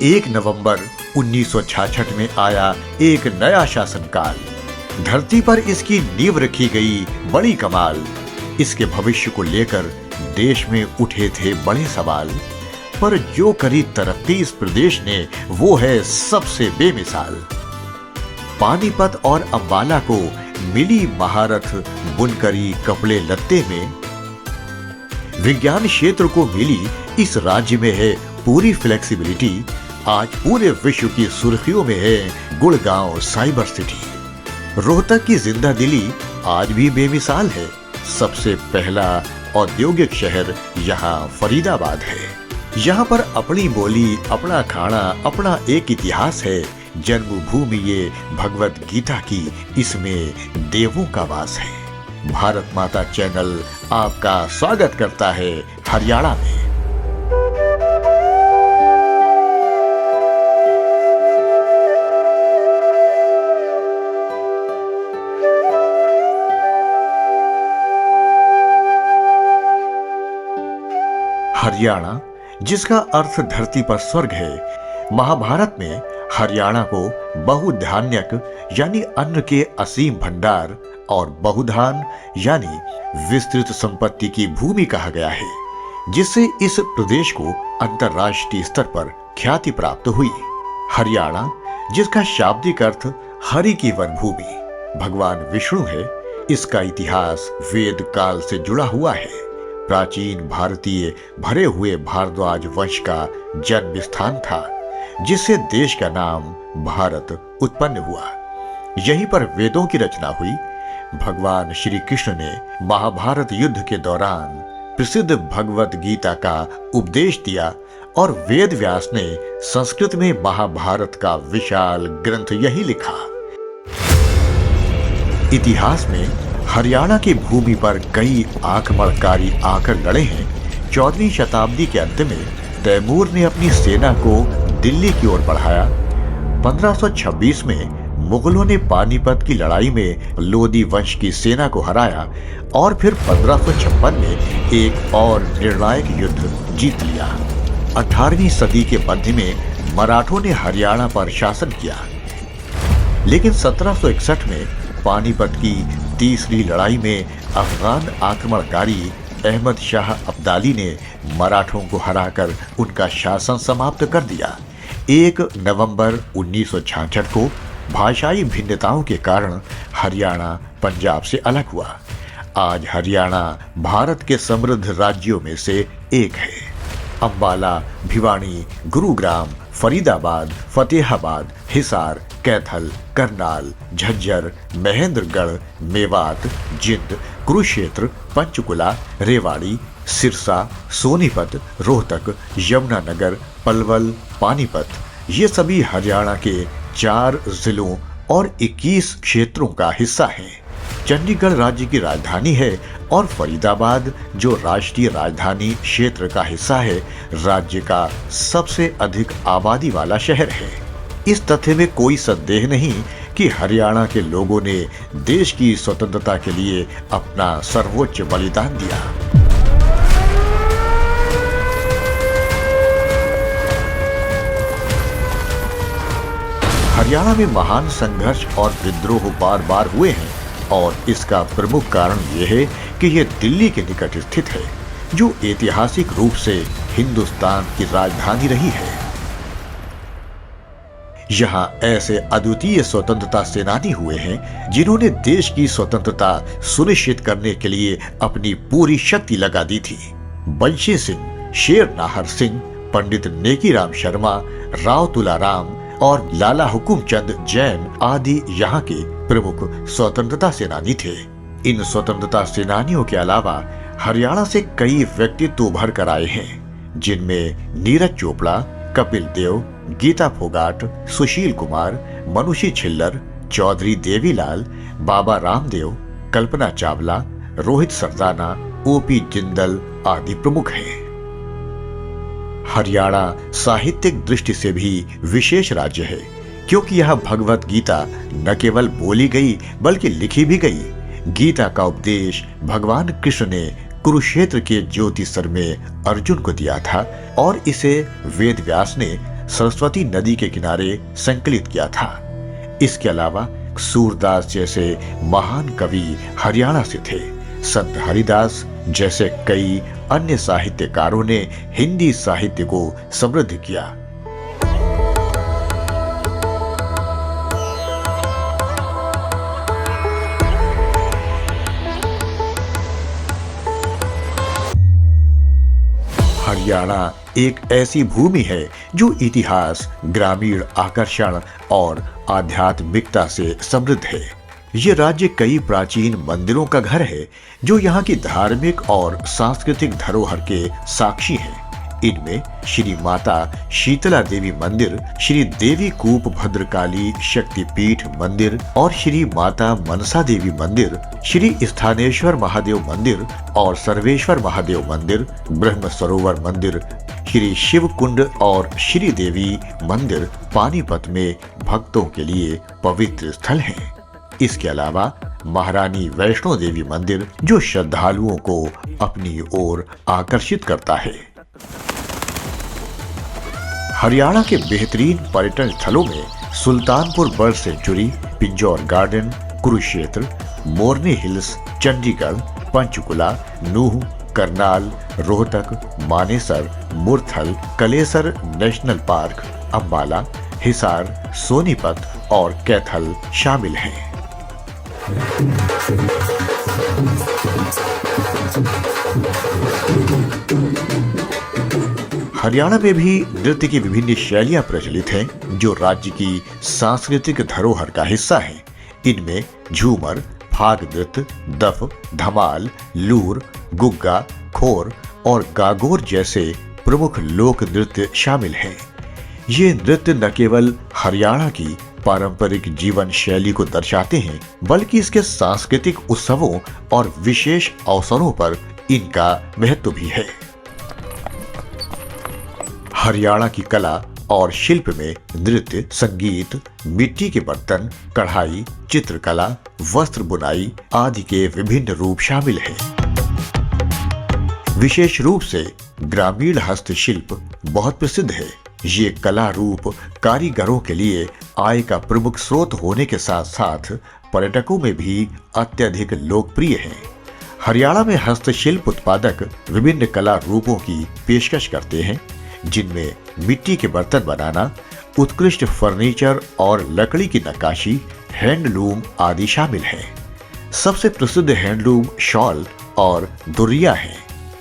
1 नवंबर 1966 में आया एक नया शासनकाल। धरती पर इसकी नींव रखी गई बड़ी कमाल। इसके भविष्य को लेकर देश में उठे थे बड़े सवाल, पर जो करी तरक्की इस प्रदेश ने वो है सबसे बेमिसाल। पानीपत और अंबाला को मिली महारथ बुनकरी कपड़े लत्ते में, विज्ञान क्षेत्र को मिली इस राज्य में है पूरी फ्लेक्सिबिलिटी। आज पूरे विश्व की सुर्खियों में है गुड़गांव साइबर सिटी। रोहतक की जिंदा दिली आज भी बेमिसाल है। सबसे पहला औद्योगिक शहर यहाँ फरीदाबाद है। यहाँ पर अपनी बोली, अपना खाना, अपना एक इतिहास है। जन्मभूमि ये भगवत गीता की, इसमें देवों का वास है। भारत माता चैनल आपका स्वागत करता है हरियाणा में। हरियाणा, जिसका अर्थ धरती पर स्वर्ग है, महाभारत में हरियाणा को बहुधान्यक यानी अन्न के असीम भंडार और बहुधान यानी विस्तृत संपत्ति की भूमि कहा गया है, जिससे इस प्रदेश को अंतर्राष्ट्रीय स्तर पर ख्याति प्राप्त हुई। हरियाणा, जिसका शाब्दिक अर्थ हरि की वनभूमि भगवान विष्णु है, इसका इतिहास वेद काल से जुड़ा हुआ है। प्राचीन भारतीय भरे हुए भारद्वाज वंश का जन्म स्थान था, जिससे देश का नाम भारत उत्पन्न हुआ। यहीं पर वेदों की रचना हुई। भगवान श्री कृष्ण ने महाभारत युद्ध के दौरान प्रसिद्ध भगवत गीता का उपदेश दिया और वेद व्यास ने संस्कृत में महाभारत का विशाल ग्रंथ यही लिखा। इतिहास में हरियाणा की भूमि पर कई आक्रमणकारी आकर लड़े हैं। 14वीं शताब्दी के अंत में तैमूर ने अपनी सेना को दिल्ली की ओर बढ़ाया। 1526 में मुगलों ने पानीपत की लड़ाई में लोदी वंश की सेना को हराया और फिर 1556 में एक और निर्णायक युद्ध जीत लिया। 18वीं सदी के मध्य में मराठों ने हरियाणा पर शासन किया, लेकिन 1761 में पानीपत की तीसरी लड़ाई में अफगान आक्रमणकारी अहमद शाह अब्दाली ने मराठों को हराकर उनका शासन समाप्त कर दिया। 1 नवंबर 1966 को भाषाई भिन्नताओं के कारण हरियाणा पंजाब से अलग हुआ। आज हरियाणा भारत के समृद्ध राज्यों में से एक है। अंबाला, भिवानी, गुरुग्राम, फरीदाबाद, फतेहाबाद, हिसार, कैथल, करनाल, झज्जर, महेंद्रगढ़, मेवात, जिंद, कुरुक्षेत्र, पंचकुला, रेवाड़ी, सिरसा, सोनीपत, रोहतक, यमुनानगर, पलवल, पानीपत, ये सभी हरियाणा के 4 जिलों और 21 क्षेत्रों का हिस्सा हैं। चंडीगढ़ राज्य की राजधानी है और फरीदाबाद, जो राष्ट्रीय राजधानी क्षेत्र का हिस्सा है, राज्य का सबसे अधिक आबादी वाला शहर है। इस तथ्य में कोई संदेह नहीं कि हरियाणा के लोगों ने देश की स्वतंत्रता के लिए अपना सर्वोच्च बलिदान दिया। हरियाणा में महान संघर्ष और विद्रोह बार बार हुए हैं और इसका प्रमुख कारण यह है कि यह दिल्ली के निकट स्थित है, जो ऐतिहासिक रूप से हिंदुस्तान की राजधानी रही है। यहाँ ऐसे अद्वितीय स्वतंत्रता सेनानी हुए हैं जिन्होंने देश की स्वतंत्रता सुनिश्चित करने के लिए अपनी पूरी शक्ति लगा दी थी। बंशी सिंह, शेर नाहर सिंह, पंडित नेकीराम शर्मा, राव तुलाराम और लाला हुकुमचंद जैन आदि यहाँ के प्रमुख स्वतंत्रता सेनानी थे। इन स्वतंत्रता सेनानियों के अलावा हरियाणा से कई व्यक्तित्व उभर कर आए हैं, जिनमें नीरज चोपड़ा, कपिल देव, गीता फोगाट, सुशील कुमार, मनुषी छिल्लर, चौधरी देवीलाल, बाबा रामदेव, कल्पना चावला, रोहित सरदाना, ओपी जिंदल आदि प्रमुख हैं। हरियाणा साहित्यिक दृष्टि से भी विशेष राज्य है, क्योंकि यह भगवत गीता न केवल बोली गई बल्कि लिखी भी गई। गीता का उपदेश भगवान कृष्ण ने कुरुक्षेत्र के ज्योतिसर में अर्जुन को दिया था और इसे वेद व्यास ने सरस्वती नदी के किनारे संकलित किया था। इसके अलावा सूरदास जैसे महान कवि हरियाणा से थे। संत हरिदास जैसे कई अन्य साहित्यकारों ने हिंदी साहित्य को समृद्ध किया। हरियाणा एक ऐसी भूमि है जो इतिहास, ग्रामीण आकर्षण और आध्यात्मिकता से समृद्ध है। ये राज्य कई प्राचीन मंदिरों का घर है जो यहाँ की धार्मिक और सांस्कृतिक धरोहर के साक्षी हैं। इनमें श्री माता शीतला देवी मंदिर, श्री देवी कूप भद्रकाली शक्तिपीठ मंदिर और श्री माता मनसा देवी मंदिर, श्री स्थानेश्वर महादेव मंदिर और सर्वेश्वर महादेव मंदिर, ब्रह्म सरोवर मंदिर, श्री शिव कुंड और श्री देवी मंदिर पानीपत में भक्तों के लिए पवित्र स्थल हैं। इसके अलावा महारानी वैष्णो देवी मंदिर जो श्रद्धालुओं को अपनी ओर आकर्षित करता है। हरियाणा के बेहतरीन पर्यटन स्थलों में Sultanpur bird sanctuary, Pinjore garden, Kurukshetra, Morni hills, Chandigarh, Panchkula, Nuh, Karnal, Rohtak, Manesar, Murthal, Kalesar national park, Ambala, Hisar, Sonipat और कैथल शामिल हैं। हरियाणा में भी नृत्य की विभिन्न शैलियां प्रचलित हैं जो राज्य की सांस्कृतिक धरोहर का हिस्सा हैं। इनमें झूमर, फाग नृत्य, दफ, धमाल, लूर, गुग्गा, खोर और गागोर जैसे प्रमुख लोक नृत्य शामिल हैं। ये नृत्य न केवल हरियाणा की पारंपरिक जीवन शैली को दर्शाते हैं बल्कि इसके सांस्कृतिक उत्सवों और विशेष अवसरों पर इनका महत्व भी है। हरियाणा की कला और शिल्प में नृत्य, संगीत, मिट्टी के बर्तन, कढ़ाई, चित्रकला, वस्त्र बुनाई आदि के विभिन्न रूप शामिल हैं। विशेष रूप से ग्रामीण हस्तशिल्प बहुत प्रसिद्ध है। ये कला रूप कारीगरों के लिए आय का प्रमुख स्रोत होने के साथ साथ पर्यटकों में भी अत्यधिक लोकप्रिय है। हरियाणा में हस्तशिल्प उत्पादक विभिन्न कला रूपों की पेशकश करते हैं जिनमें मिट्टी के बर्तन बनाना, उत्कृष्ट फर्नीचर और लकड़ी की नक्काशी, हैंडलूम आदि शामिल हैं। सबसे प्रसिद्ध हैंडलूम शॉल और दुर्रिया है।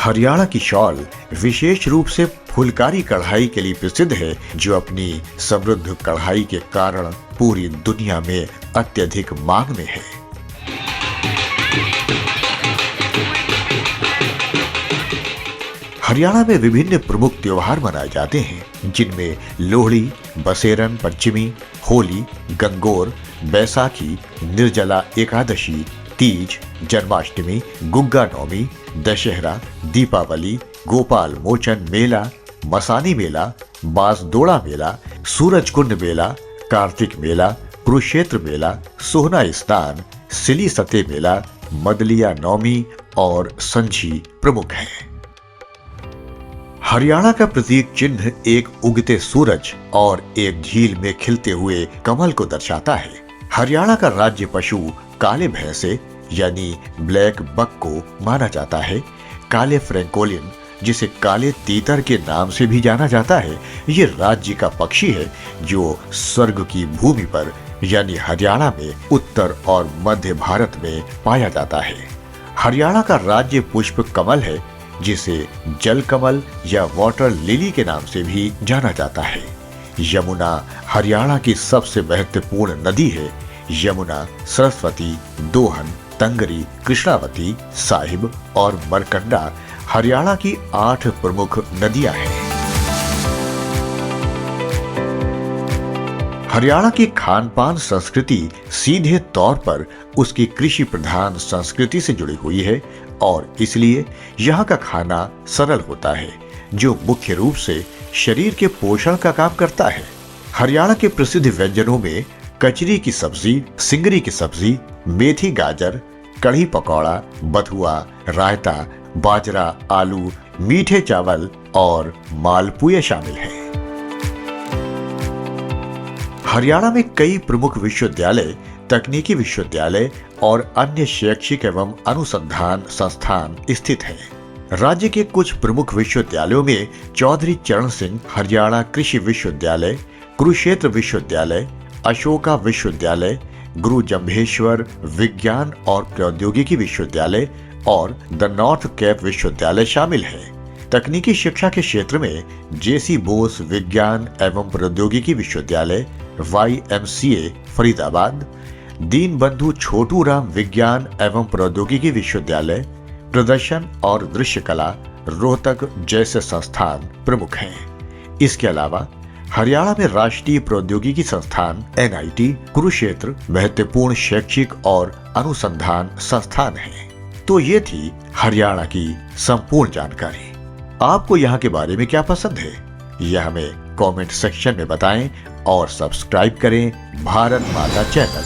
हरियाणा की शॉल विशेष रूप से फुलकारी कढ़ाई के लिए प्रसिद्ध है जो अपनी समृद्ध कढ़ाई के कारण पूरी दुनिया में अत्यधिक मांग में है। हरियाणा में विभिन्न प्रमुख त्योहार मनाए जाते हैं जिनमें लोहड़ी, बसेरन पंचमी, होली, गंगोर, बैसाखी, निर्जला एकादशी, तीज, जन्माष्टमी, गुग्गा नवमी, दशहरा, दीपावली, गोपाल मोचन मेला, मसानी मेला, बांसदोड़ा मेला, सूरजकुंड मेला, कार्तिक मेला, कुरुक्षेत्र मेला, सोहना स्नान, सिली सते मेला, मदलिया नवमी और संझी प्रमुख हैं। हरियाणा का प्रतीक चिन्ह एक उगते सूरज और एक झील में खिलते हुए कमल को दर्शाता है। हरियाणा का राज्य पशु काले भैंसे यानी ब्लैक बक को माना जाता है। काले फ्रैंकोलिन जिसे काले तीतर के नाम से भी जाना जाता है, ये राज्य का पक्षी है जो स्वर्ग की भूमि पर यानी हरियाणा में उत्तर और मध्य भारत में पाया जाता है। हरियाणा का राज्य पुष्प कमल है जिसे जल कमल या वाटर लिली के नाम से भी जाना जाता है। यमुना हरियाणा की सबसे महत्वपूर्ण नदी है। यमुना, सरस्वती, दोहन, तंगरी, कृष्णावती, साहिब और मरकंडा हरियाणा की 8 प्रमुख नदियां हैं। हरियाणा की खान पान संस्कृति सीधे तौर पर उसकी कृषि प्रधान संस्कृति से जुड़ी हुई है और इसलिए यहाँ का खाना सरल होता है जो मुख्य रूप से शरीर के पोषण का काम करता है। हरियाणा के प्रसिद्ध व्यंजनों में कचरी की सब्जी, सिंगरी की सब्जी, मेथी गाजर, कढ़ी पकौड़ा, बथुआ, रायता, बाजरा, आलू, मीठे चावल और मालपुए शामिल हैं। हरियाणा में कई प्रमुख विश्वविद्यालय, तकनीकी विश्वविद्यालय और अन्य शैक्षिक एवं अनुसंधान संस्थान स्थित हैं। राज्य के कुछ प्रमुख विश्वविद्यालयों में चौधरी चरण सिंह हरियाणा कृषि विश्वविद्यालय, कुरुक्षेत्र विश्वविद्यालय, अशोका विश्वविद्यालय, गुरु जम्भेश्वर विज्ञान और प्रौद्योगिकी विश्वविद्यालय और द नॉर्थ कैप विश्वविद्यालय शामिल है। तकनीकी शिक्षा के क्षेत्र में जेसी बोस विज्ञान एवं प्रौद्योगिकी विश्वविद्यालय YMCA फरीदाबाद, दीनबंधु छोटूराम विज्ञान एवं प्रौद्योगिकी विश्वविद्यालय प्रदर्शन और दृश्य कला रोहतक जैसे संस्थान प्रमुख हैं। इसके अलावा हरियाणा में राष्ट्रीय प्रौद्योगिकी संस्थान NIT कुरुक्षेत्र महत्वपूर्ण शैक्षिक और अनुसंधान संस्थान है। तो ये थी हरियाणा की संपूर्ण जानकारी। आपको यहाँ के बारे में क्या पसंद है, यह हमें कमेंट सेक्शन में बताएं और सब्सक्राइब करें भारत माता चैनल।